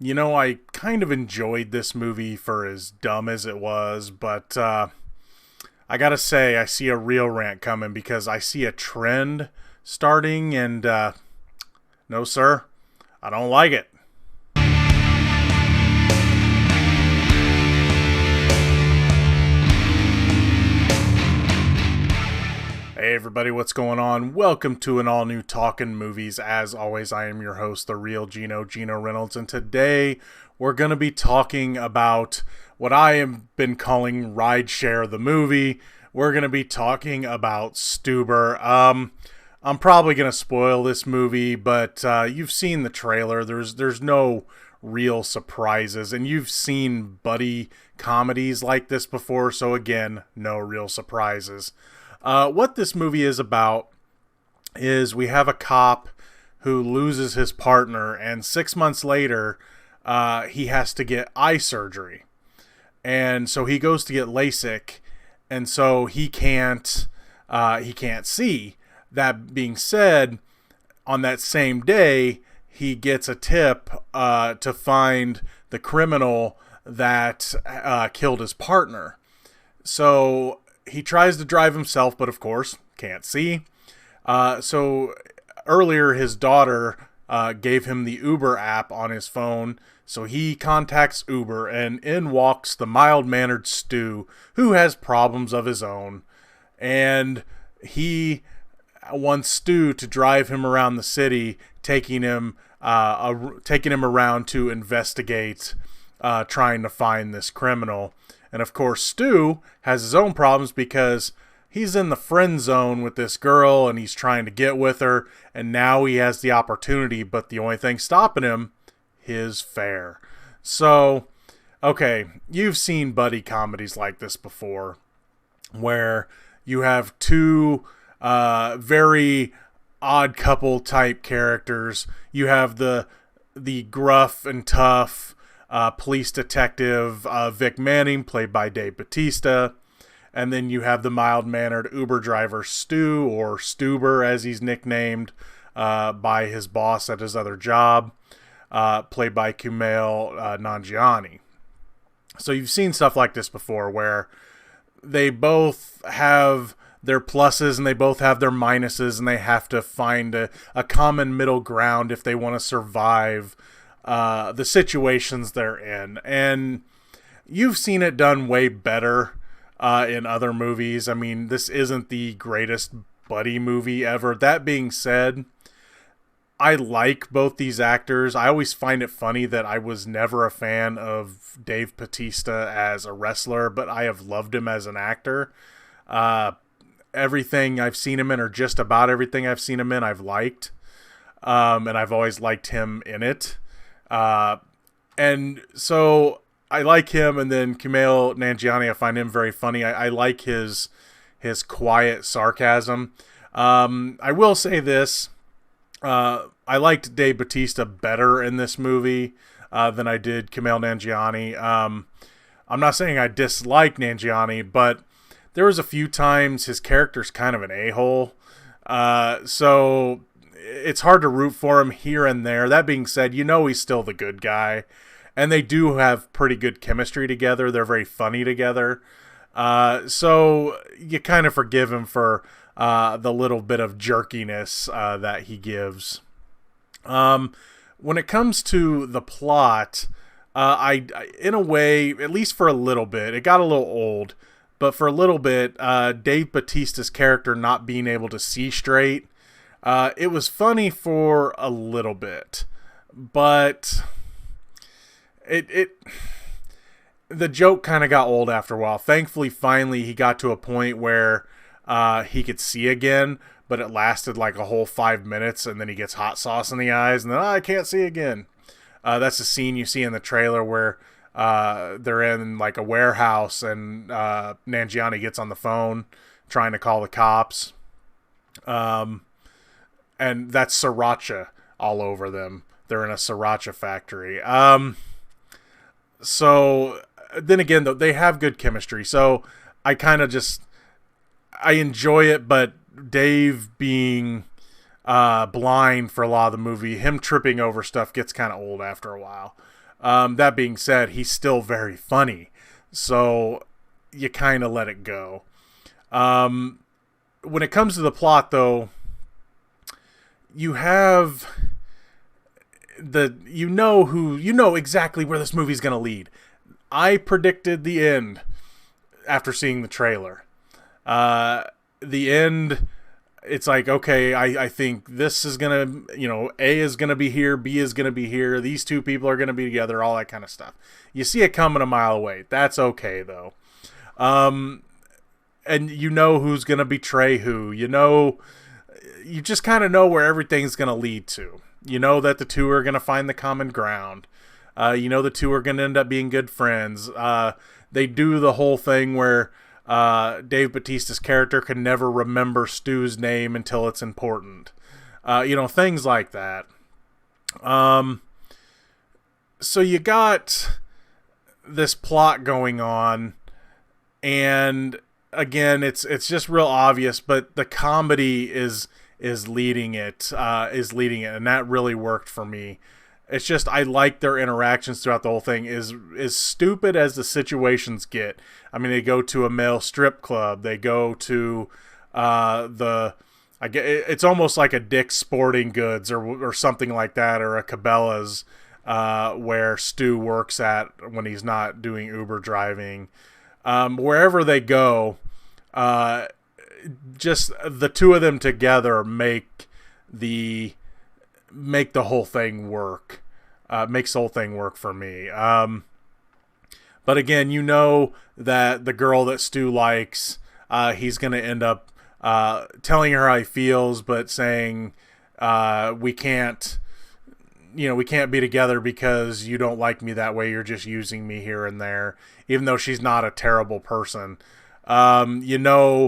I kind of enjoyed this movie for as dumb as it was, but I gotta say, I see a real rant coming because I see a trend starting, and no, sir, I don't like it. Hey everybody, what's going on? Welcome to an all-new Talkin Movies. As always, I am your host, the real Geno Reynolds, and today we're going to be talking about what I have been calling Rideshare the movie. We're going to be talking about Stuber. I'm probably going to spoil this movie, but you've seen the trailer. There's no real surprises, and you've seen buddy comedies like this before, so again, no real surprises. What this movie is about is we have a cop who loses his partner, and 6 months later, he has to get eye surgery. And so he goes to get LASIK, and so he can't see. That being said, on that same day, he gets a tip to find the criminal that killed his partner. So he tries to drive himself, but of course can't see. So earlier, his daughter gave him the Uber app on his phone. So he contacts Uber, and in walks the mild-mannered Stu, who has problems of his own. And he wants Stu to drive him around the city, taking him around to investigate, trying to find this criminal. And of course, Stu has his own problems because he's in the friend zone with this girl and he's trying to get with her. And now he has the opportunity, but the only thing stopping him, his fare. So, okay, you've seen buddy comedies like this before where you have two very odd couple type characters. You have the gruff and tough police detective Vic Manning, played by Dave Bautista, and then you have the mild-mannered Uber driver Stu, or Stuber as he's nicknamed by his boss at his other job, played by Kumail Nanjiani. So you've seen stuff like this before where they both have their pluses and they both have their minuses, and they have to find a common middle ground if they want to survive the situations they're in. And you've seen it done way better in other movies. I mean, this isn't the greatest buddy movie ever. That being said, I like both these actors. I always find it funny that I was never a fan of Dave Bautista as a wrestler, but I have loved him as an actor. Everything I've seen him in, or just about everything I've seen him in, I've liked. And I've always liked him in it. And so I like him, and then Kumail Nanjiani, I find him very funny. I like his quiet sarcasm. I will say this, I liked Dave Bautista better in this movie than I did Kumail Nanjiani. I'm not saying I dislike Nanjiani, but there was a few times his character's kind of an a-hole. So it's hard to root for him here and there. That being said, he's still the good guy. And they do have pretty good chemistry together. They're very funny together. So you kind of forgive him for the little bit of jerkiness that he gives. When it comes to the plot, I in a way, at least for a little bit, it got a little old. But for a little bit, Dave Bautista's character not being able to see straight, it was funny for a little bit, but the joke kind of got old after a while. Thankfully, finally, he got to a point where he could see again, but it lasted like a whole 5 minutes, and then he gets hot sauce in the eyes, and then I can't see again. That's a scene you see in the trailer where they're in like a warehouse, and Nanjiani gets on the phone trying to call the cops. And that's sriracha all over them. They're in a sriracha factory. So then again, though, they have good chemistry. So I kind of I enjoy it, but Dave being blind for a lot of the movie, him tripping over stuff gets kind of old after a while. That being said, he's still very funny, so you kind of let it go. When it comes to the plot, though, you have you know exactly where this movie's going to lead. I predicted the end after seeing the trailer. The end, it's like, okay, I think this is going to, A is going to be here, B is going to be here, these two people are going to be together, all that kind of stuff. You see it coming a mile away. That's okay, though. And you know who's going to betray who. You just kind of know where everything's going to lead to. You know that the two are going to find the common ground. The two are going to end up being good friends. They do the whole thing where Dave Bautista's character can never remember Stu's name until it's important. Things like that. So you got this plot going on, and again, it's just real obvious, but the comedy is leading it, and that really worked for me. It's just, I like their interactions throughout the whole thing. As stupid as the situations get. I mean, they go to a male strip club. They go to it's almost like a Dick's Sporting Goods or something like that, or a Cabela's, where Stu works at when he's not doing Uber driving. Wherever they go, just the two of them together make the whole thing work. Makes the whole thing work for me. But again, that the girl that Stu likes, he's going to end up telling her how he feels, but saying we can't be together because you don't like me that way. You're just using me here and there, even though she's not a terrible person. That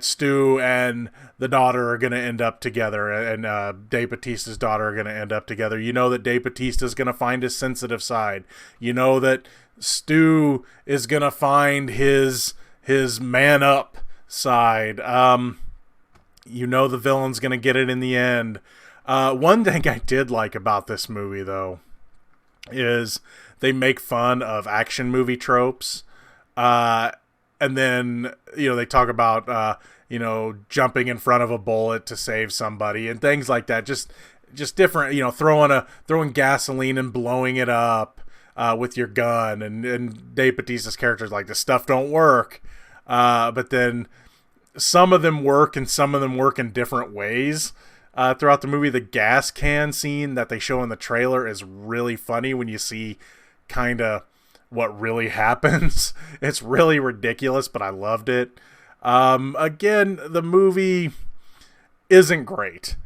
Stu and the daughter are going to end up together, and Dave Bautista's daughter are going to end up together. You know that Dave Bautista's going to find his sensitive side. You know that Stu is going to find his man up side. The villain's going to get it in the end. One thing I did like about this movie, though, is they make fun of action movie tropes. And then, they talk about, jumping in front of a bullet to save somebody and things like that. Just different, throwing gasoline and blowing it up with your gun. And Dave Bautista's character's like, this stuff don't work. But then some of them work and some of them work in different ways. Throughout the movie, the gas can scene that they show in the trailer is really funny when you see kind of what really happens. It's really ridiculous, but I loved it. Again, the movie isn't great.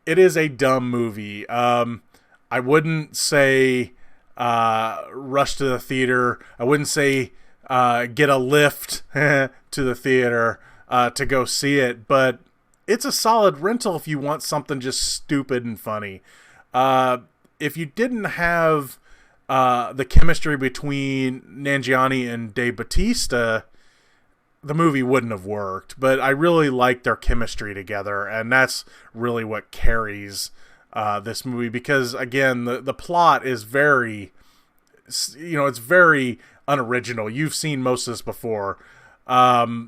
It is a dumb movie. I wouldn't say rush to the theater. I wouldn't say get a lift to the theater to go see it, but it's a solid rental if you want something just stupid and funny. If you didn't have the chemistry between Nanjiani and Dave Bautista, the movie wouldn't have worked. But I really like their chemistry together, and that's really what carries this movie. Because again, the plot is very, it's very unoriginal. You've seen most of this before. They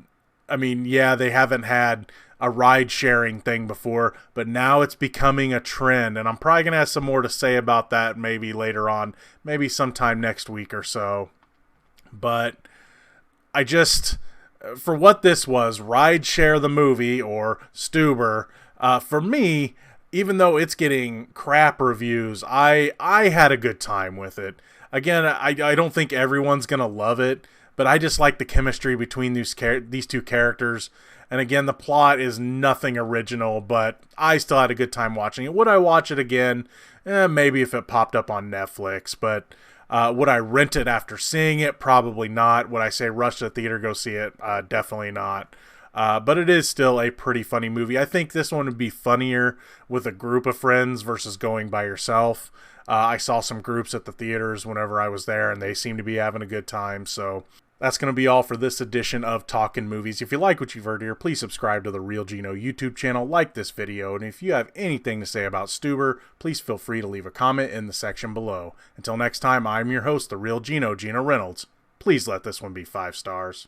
haven't had a ride-sharing thing before, but now it's becoming a trend, and I'm probably going to have some more to say about that maybe later on, maybe sometime next week or so. But I just, for what this was, Rideshare the movie, or Stuber, for me, even though it's getting crap reviews, I had a good time with it. Again, I don't think everyone's going to love it, but I just like the chemistry between these two characters. And again, the plot is nothing original, but I still had a good time watching it. Would I watch it again? Maybe if it popped up on Netflix. But would I rent it after seeing it? Probably not. Would I say rush to the theater, go see it? Definitely not. But it is still a pretty funny movie. I think this one would be funnier with a group of friends versus going by yourself. I saw some groups at the theaters whenever I was there, and they seemed to be having a good time. So That's going to be all for this edition of Talkin Movies. If you like what you've heard here, please subscribe to the Real Geno YouTube channel, like this video, and if you have anything to say about Stuber, please feel free to leave a comment in the section below. Until next time, I'm your host, the Real Geno, Geno Reynolds. Please let this one be 5 stars.